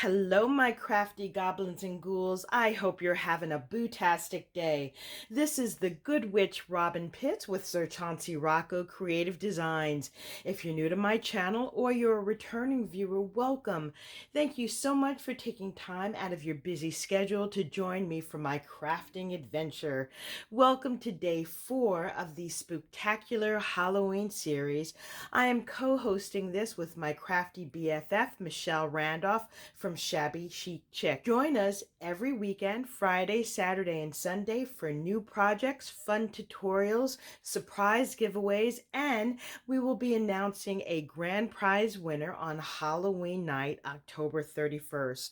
Hello, my crafty goblins and ghouls. I hope you're having a boo-tastic day. This is the Good Witch Robyn Pitts with Sir Chauncey Rocco Creative Designs. If you're new to my channel or you're a returning viewer, welcome. Thank you so much for taking time out of your busy schedule to join me for my crafting adventure. Welcome to day 4 of the Spooktacular Halloween Series. I am co-hosting this with my crafty BFF, Michelle Randolph, from Shabby Chic Chick. Join us every weekend, Friday, Saturday, and Sunday for new projects, fun tutorials, surprise giveaways, and we will be announcing a grand prize winner on Halloween night, October 31st.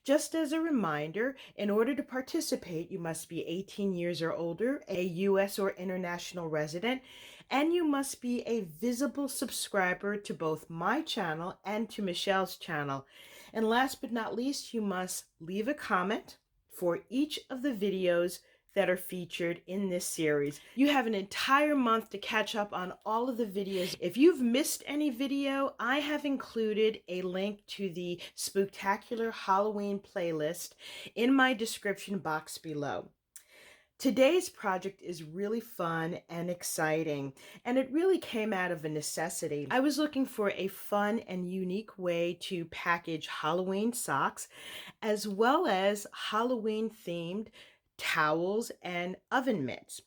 Just as a reminder, in order to participate, you must be 18 years or older, a U.S. or international resident, and you must be a visible subscriber to both my channel and to Michelle's channel. And last but not least, you must leave a comment for each of the videos that are featured in this series. You have an entire month to catch up on all of the videos. If you've missed any video, I have included a link to the Spooktacular Halloween playlist in my description box below. Today's project is really fun and exciting, and it really came out of a necessity. I was looking for a fun and unique way to package Halloween socks, as well as Halloween-themed towels and oven mitts.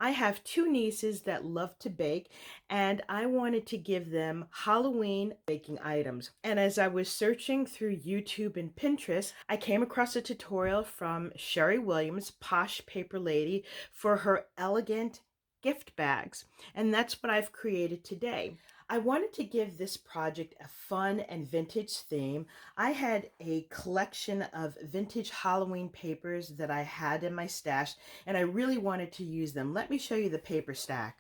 I have two nieces that love to bake, and I wanted to give them Halloween baking items. And as I was searching through YouTube and Pinterest, I came across a tutorial from Sherry Williams, Posh Paper Lady, for her elegant gift bags. And that's what I've created today. I wanted to give this project a fun and vintage theme. I had a collection of vintage Halloween papers that I had in my stash, and I really wanted to use them. Let me show you the paper stack.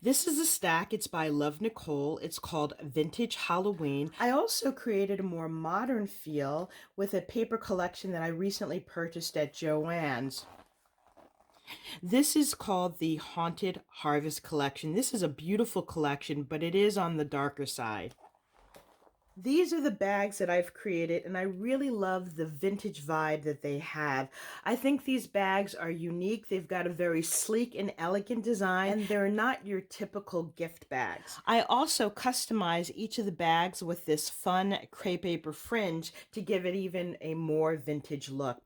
This is a stack. It's by Love Nicole. It's called Vintage Halloween. I also created a more modern feel with a paper collection that I recently purchased at Joann's. This is called the Haunted Harvest Collection. This is a beautiful collection, but it is on the darker side. These are the bags that I've created, and I really love the vintage vibe that they have. I think these bags are unique. They've got a very sleek and elegant design, and they're not your typical gift bags. I also customize each of the bags with this fun crepe paper fringe to give it even a more vintage look.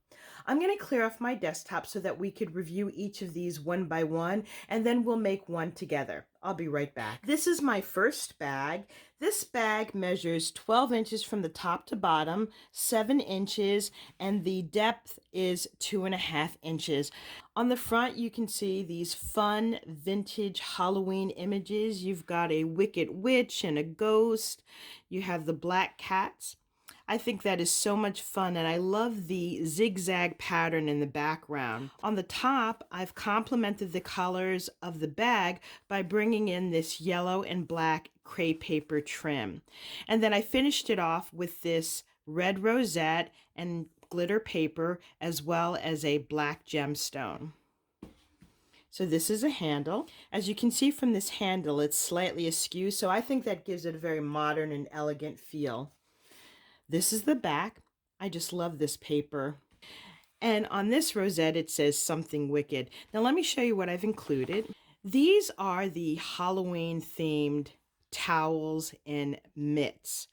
I'm going to clear off my desktop so that we could review each of these one by one, and then we'll make one together. I'll be right back. This is my first bag. This bag measures 12 inches from the top to bottom, 7 inches, and the depth is 2.5 inches. On the front, you can see these fun vintage Halloween images. You've got a wicked witch and a ghost. You have the black cats. I think that is so much fun, and I love the zigzag pattern in the background. On the top, I've complemented the colors of the bag by bringing in this yellow and black crepe paper trim. And then I finished it off with this red rosette and glitter paper, as well as a black gemstone. So this is a handle. As you can see from this handle, it's slightly askew, so I think that gives it a very modern and elegant feel. This is the back. I just love this paper. And on this rosette, it says something wicked. Now let me show you what I've included. These are the Halloween themed towels and mitts.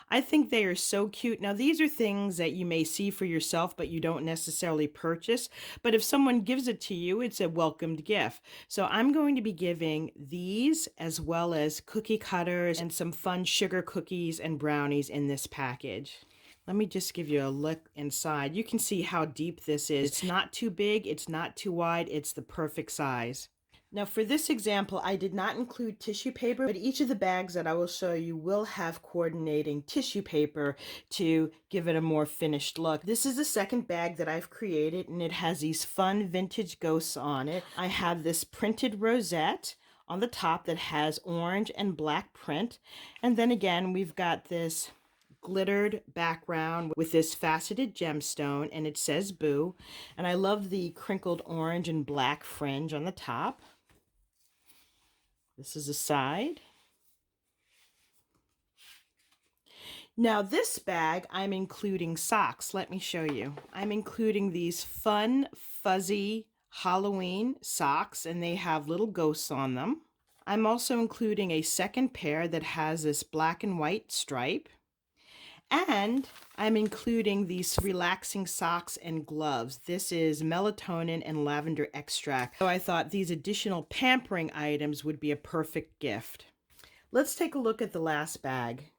I think they are so cute. Now these are things that you may see for yourself, but you don't necessarily purchase. But if someone gives it to you, it's a welcomed gift. So I'm going to be giving these, as well as cookie cutters and some fun sugar cookies and brownies in this package. Let me just give you a look inside. You can see how deep this is. It's not too big, it's not too wide, it's the perfect size. Now for this example, I did not include tissue paper, but each of the bags that I will show you will have coordinating tissue paper to give it a more finished look. This is the second bag that I've created, and it has these fun vintage ghosts on it. I have this printed rosette on the top that has orange and black print. And then again, we've got this glittered background with this faceted gemstone, and it says Boo. And I love the crinkled orange and black fringe on the top. This is a side. Now this bag, I'm including socks. Let me show you. I'm including these fun, fuzzy Halloween socks, and they have little ghosts on them. I'm also including a second pair that has this black and white stripe. And I'm including these relaxing socks and gloves. This is melatonin and lavender extract. So I thought these additional pampering items would be a perfect gift. Let's take a look at the last bag.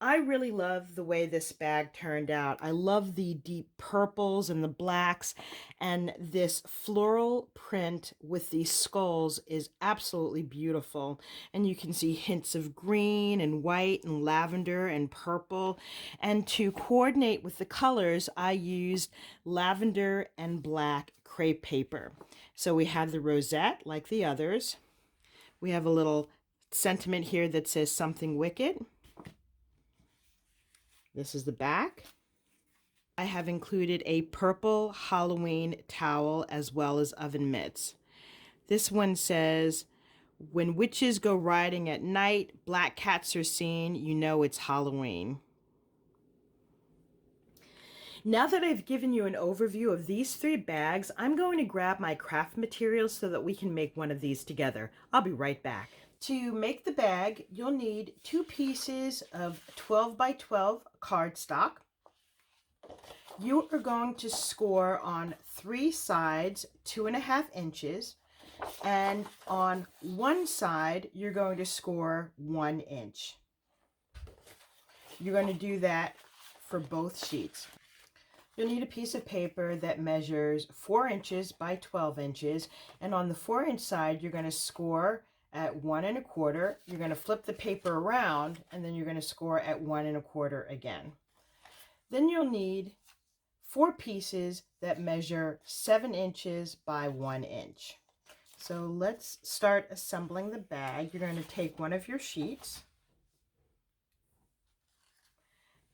I really love the way this bag turned out. I love the deep purples and the blacks, and this floral print with these skulls is absolutely beautiful. And you can see hints of green and white and lavender and purple. And to coordinate with the colors, I used lavender and black crepe paper. So we have the rosette like the others. We have a little sentiment here that says something wicked. This is the back. I have included a purple Halloween towel as well as oven mitts. This one says, when witches go riding at night, black cats are seen, you know it's Halloween. Now that I've given you an overview of these 3 bags, I'm going to grab my craft materials so that we can make one of these together. I'll be right back. To make the bag, you'll need 2 pieces of 12 by 12 cardstock. You are going to score on 3 sides 2.5 inches, and on one side you're going to score 1 inch. You're going to do that for both sheets. You'll need a piece of paper that measures 4 inches by 12 inches, and on the 4-inch side you're going to score at 1 1/4. You're going to flip the paper around, and then you're going to score at 1 1/4 again. Then you'll need 4 pieces that measure 7 inches by 1 inch. So let's start assembling the bag. You're going to take one of your sheets,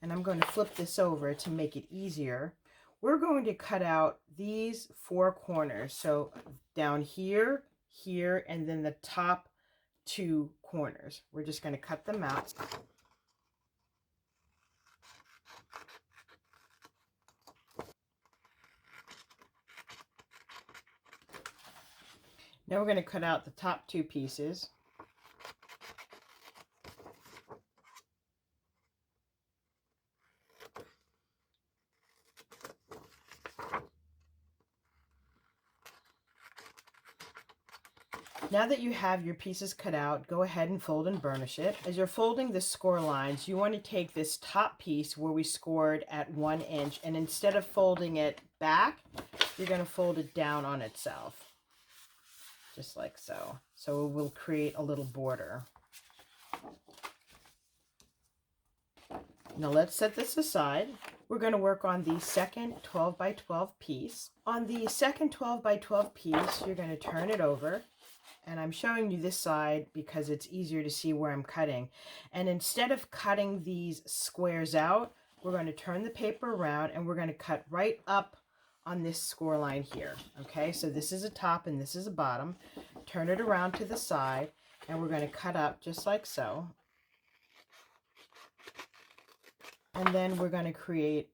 and I'm going to flip this over to make it easier. We're going to cut out these 4 corners. So down here, here, and then the top 2 corners. We're just going to cut them out. Now we're going to cut out the top 2 pieces. Now that you have your pieces cut out, go ahead and fold and burnish it. As you're folding the score lines, you want to take this top piece where we scored at 1 inch, and instead of folding it back, you're going to fold it down on itself. Just like so. So it will create a little border. Now let's set this aside. We're going to work on the second 12 by 12 piece. On the second 12 by 12 piece, you're going to turn it over. And I'm showing you this side because it's easier to see where I'm cutting. And instead of cutting these squares out, we're going to turn the paper around and we're going to cut right up on this score line here. Okay, so this is a top and this is a bottom. Turn it around to the side and we're going to cut up just like so. And then we're going to create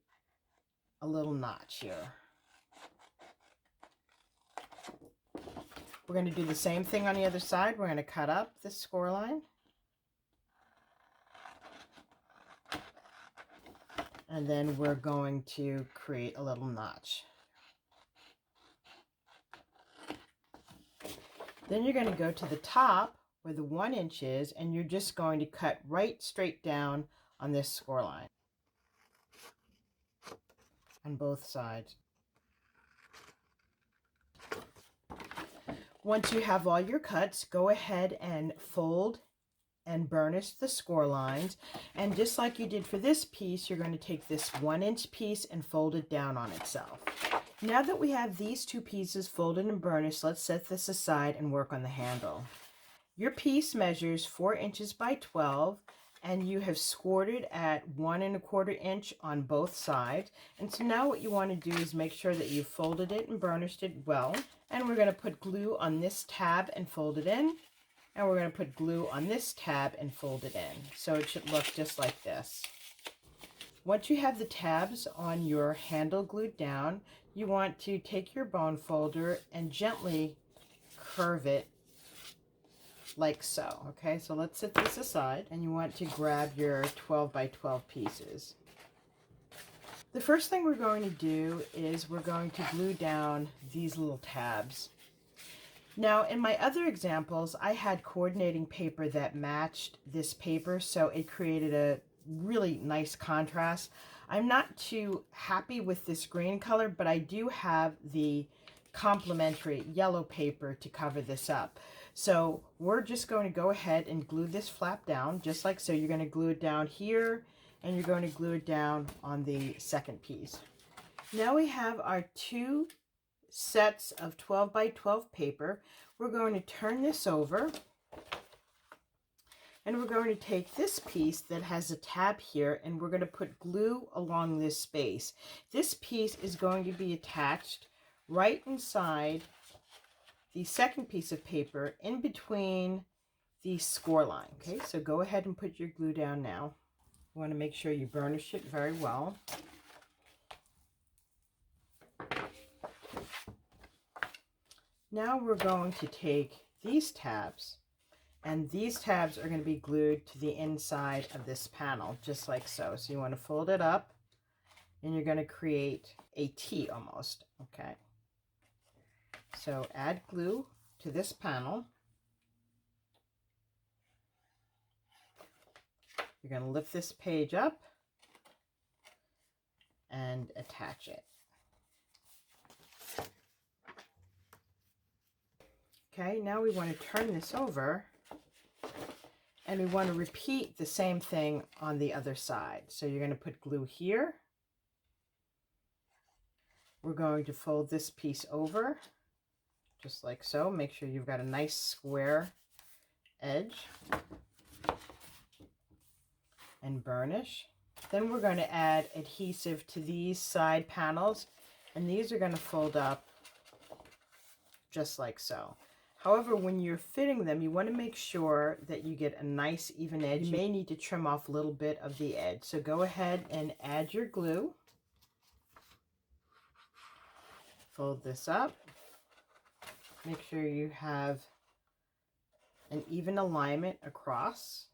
a little notch here. We're going to do the same thing on the other side. We're going to cut up this score line. And then we're going to create a little notch. Then you're going to go to the top where the 1 inch is, and you're just going to cut right straight down on this score line on both sides. Once you have all your cuts, go ahead and fold and burnish the score lines. And just like you did for this piece, you're going to take this 1 inch piece and fold it down on itself. Now that we have these 2 pieces folded and burnished, let's set this aside and work on the handle. Your piece measures 4 inches by 12, and you have scored it at 1 1/4 inch on both sides. And so now what you want to do is make sure that you folded it and burnished it well. And we're going to put glue on this tab and fold it in. And we're going to put glue on this tab and fold it in. So it should look just like this. Once you have the tabs on your handle glued down, you want to take your bone folder and gently curve it like so. Okay, so let's set this aside, and you want to grab your 12 by 12 pieces. The first thing we're going to do is we're going to glue down these little tabs. Now, in my other examples, I had coordinating paper that matched this paper, so it created a really nice contrast. I'm not too happy with this green color, but I do have the complementary yellow paper to cover this up. So we're just going to go ahead and glue this flap down, just like so. You're going to glue it down here, and you're going to glue it down on the second piece. Now we have our 2 sets of 12 by 12 paper. We're going to turn this over, and we're going to take this piece that has a tab here, and we're going to put glue along this space. This piece is going to be attached right inside the second piece of paper, in between the score line. Okay, so go ahead and put your glue down now. You want to make sure you burnish it very well. Now we're going to take these tabs, and these tabs are going to be glued to the inside of this panel, just like so. So you want to fold it up, and you're going to create a T almost. Okay. So add glue to this panel. You're going to lift this page up and attach it. Okay, now we want to turn this over, and we want to repeat the same thing on the other side. So you're going to put glue here. We're going to fold this piece over, just like so. Make sure you've got a nice square edge, and burnish. Then we're going to add adhesive to these side panels, and these are going to fold up just like so. However, when you're fitting them, you want to make sure that you get a nice even edge. You may need to trim off a little bit of the edge. So go ahead and add your glue. Fold this up. Make sure you have an even alignment across.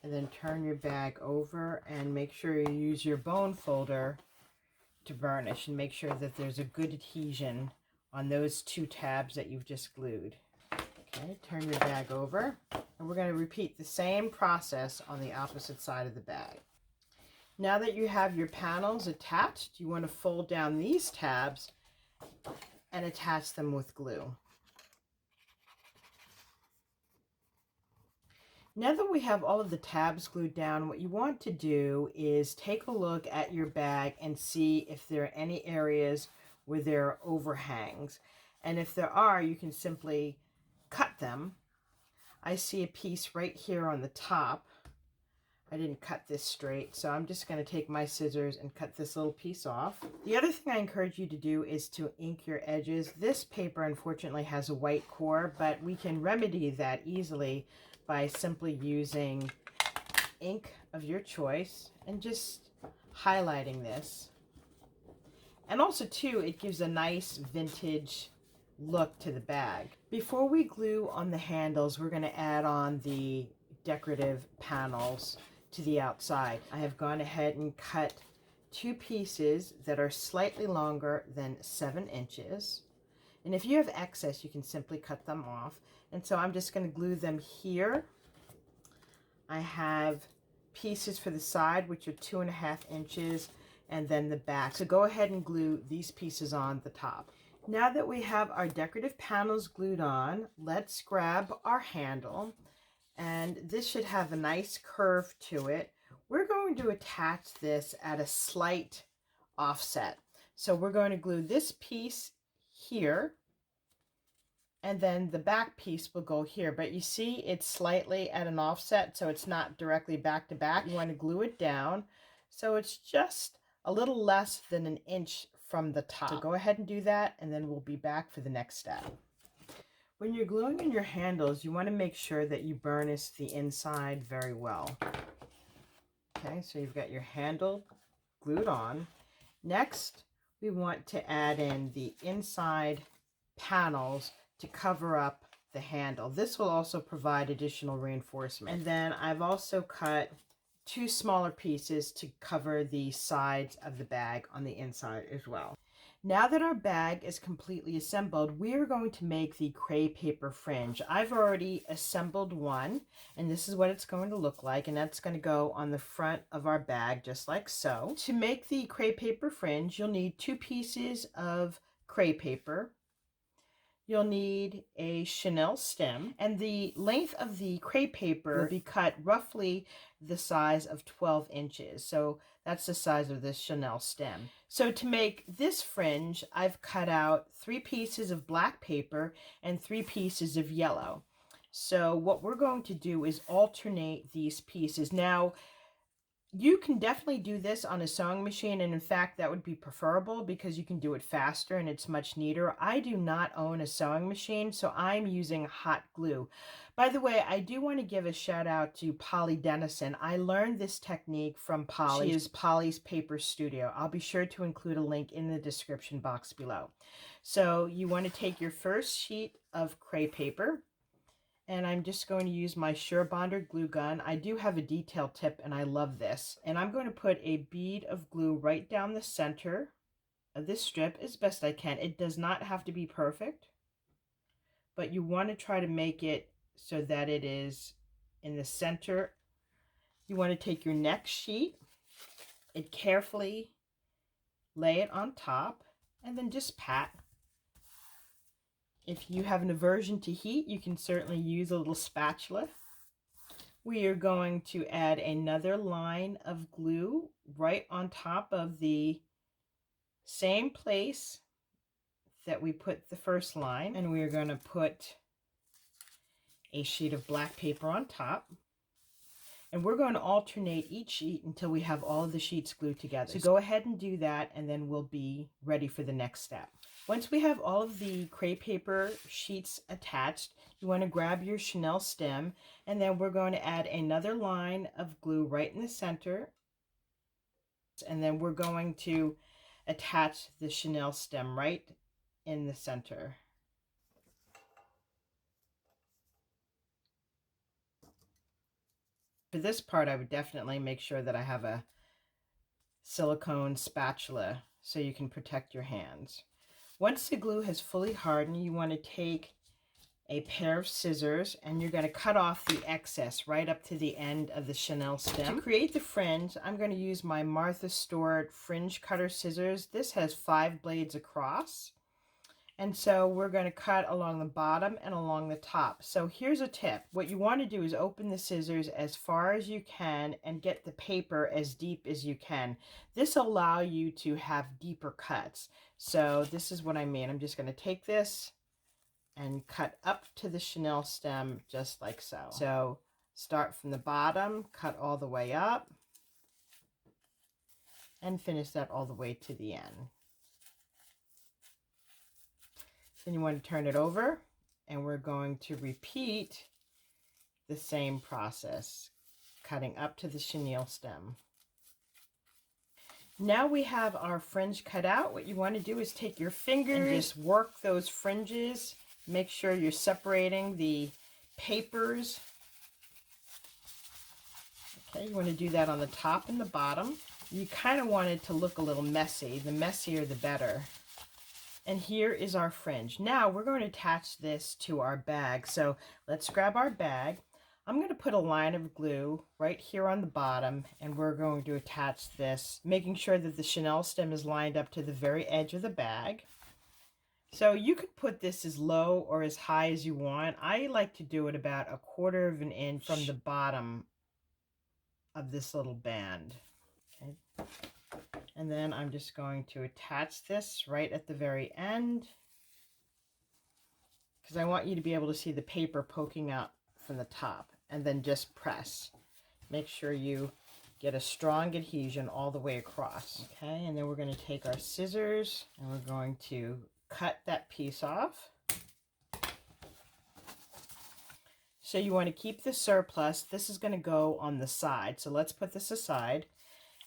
And then turn your bag over and make sure you use your bone folder to burnish, and make sure that there's a good adhesion on those 2 tabs that you've just glued. Okay, turn your bag over, and we're going to repeat the same process on the opposite side of the bag. Now that you have your panels attached, you want to fold down these tabs and attach them with glue. Now that we have all of the tabs glued down, what you want to do is take a look at your bag and see if there are any areas where there are overhangs. And if there are, you can simply cut them. I see a piece right here on the top. I didn't cut this straight, so I'm just going to take my scissors and cut this little piece off. The other thing I encourage you to do is to ink your edges. This paper unfortunately has a white core, but we can remedy that easily by simply using ink of your choice and just highlighting this. And also too, it gives a nice vintage look to the bag. Before we glue on the handles, we're going to add on the decorative panels to the outside. I have gone ahead and cut 2 pieces that are slightly longer than 7 inches. And if you have excess, you can simply cut them off. And so I'm just going to glue them here. I have pieces for the side, which are 2.5 inches, and then the back. So go ahead and glue these pieces on the top. Now that we have our decorative panels glued on, let's grab our handle. And this should have a nice curve to it. We're going to attach this at a slight offset. So we're going to glue this piece here, and then the back piece will go here. But you see it's slightly at an offset, so it's not directly back to back. You want to glue it down so it's just a little less than 1 inch from the top. So go ahead and do that, and then we'll be back for the next step. When you're gluing in your handles, you want to make sure that you burnish the inside very well. Okay, so you've got your handle glued on. Next, we want to add in the inside panels to cover up the handle. This will also provide additional reinforcement. And then I've also cut 2 smaller pieces to cover the sides of the bag on the inside as well. Now that our bag is completely assembled, we are going to make the crepe paper fringe. I've already assembled one, and this is what it's going to look like, and that's going to go on the front of our bag just like so. To make the crepe paper fringe, you'll need 2 pieces of crepe paper. You'll need a chenille stem, and the length of the crepe paper will be cut roughly the size of 12 inches. So that's the size of this chenille stem. So to make this fringe, I've cut out 3 pieces of black paper and 3 pieces of yellow. So what we're going to do is alternate these pieces. Now, you can definitely do this on a sewing machine, and in fact that would be preferable because you can do it faster and it's much neater. I do not own a sewing machine, so I'm using hot glue. By the way, I do want to give a shout out to Polly Dennison. I learned this technique from Polly. She is Polly's Paper Studio. I'll be sure to include a link in the description box below. So you want to take your first sheet of crepe paper, and I'm just going to use my Sure Bonder glue gun. I do have a detail tip and I love this. And I'm going to put a bead of glue right down the center of this strip as best I can. It does not have to be perfect, but you want to try to make it so that it is in the center. You want to take your next sheet and carefully lay it on top and then just pat. If you have an aversion to heat, you can certainly use a little spatula. We are going to add another line of glue right on top of the same place that we put the first line, and we are going to put a sheet of black paper on top. And we're going to alternate each sheet until we have all of the sheets glued together. So go ahead and do that, and then we'll be ready for the next step. Once we have all of the crepe paper sheets attached, you want to grab your chenille stem, and then we're going to add another line of glue right in the center. And then we're going to attach the chenille stem right in the center. For this part, I would definitely make sure that I have a silicone spatula so you can protect your hands. Once the glue has fully hardened, you want to take a pair of scissors and you're going to cut off the excess right up to the end of the chenille stem. To create the fringe, I'm going to use my Martha Stewart fringe cutter scissors. This has 5 blades across. And so we're going to cut along the bottom and along the top. So here's a tip. What you want to do is open the scissors as far as you can and get the paper as deep as you can. This will allow you to have deeper cuts. So this is what I mean. I'm just going to take this and cut up to the chenille stem just like so. So start from the bottom, cut all the way up, and finish that all the way to the end. Then you want to turn it over, and we're going to repeat the same process, cutting up to the chenille stem. Now we have our fringe cut out. What you want to do is take your fingers and just work those fringes. Make sure you're separating the papers. Okay, you want to do that on the top and the bottom. You kind of want it to look a little messy. The messier, the better. And here is our fringe. Now we're going to attach this to our bag. So let's grab our bag. I'm going to put a line of glue right here on the bottom, and we're going to attach this, making sure that the chenille stem is lined up to the very edge of the bag. So you could put this as low or as high as you want. I like to do it about 1/4 of an inch from the bottom of this little band. Okay. And then I'm just going to attach this right at the very end, because I want you to be able to see the paper poking out from the top, and then just press. Make sure you get a strong adhesion all the way across. Okay, and then we're going to take our scissors and we're going to cut that piece off. So you want to keep the surplus. This is going to go on the side. So let's put this aside,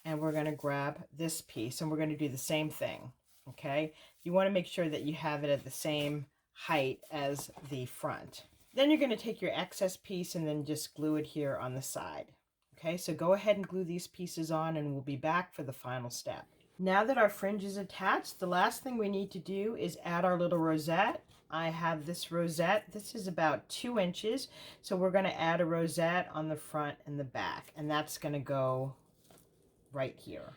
and we're going to grab this piece, and we're going to do the same thing. Okay, you want to make sure that you have it at the same height as the front. Then you're going to take your excess piece and then just glue it here on the side. Okay, so go ahead and glue these pieces on, and we'll be back for the final step. Now that our fringe is attached, the last thing we need to do is add our little rosette. I have this rosette. This is about 2 inches. So we're going to add a rosette on the front and the back, and that's going to go right here.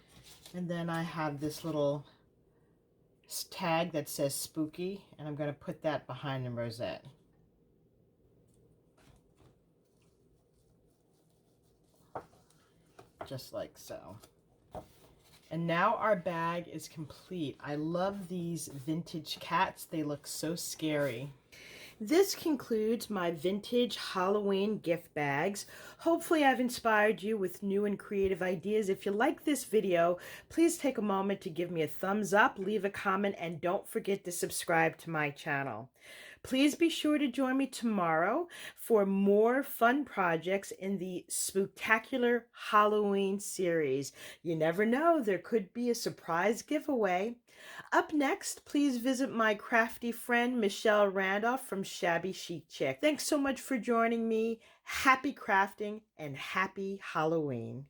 And then I have this little tag that says spooky, and I'm going to put that behind the rosette. Just like so. And now our bag is complete. I love these vintage cats. They look so scary. This concludes my vintage Halloween gift bags. Hopefully I've inspired you with new and creative ideas. If you like this video, please take a moment to give me a thumbs up, leave a comment, and don't forget to subscribe to my channel. Please be sure to join me tomorrow for more fun projects in the Spooktacular Halloween series. You never know, there could be a surprise giveaway. Up next, please visit my crafty friend Michelle Randolph from Shabby Chic Chick. Thanks so much for joining me. Happy crafting and happy Halloween.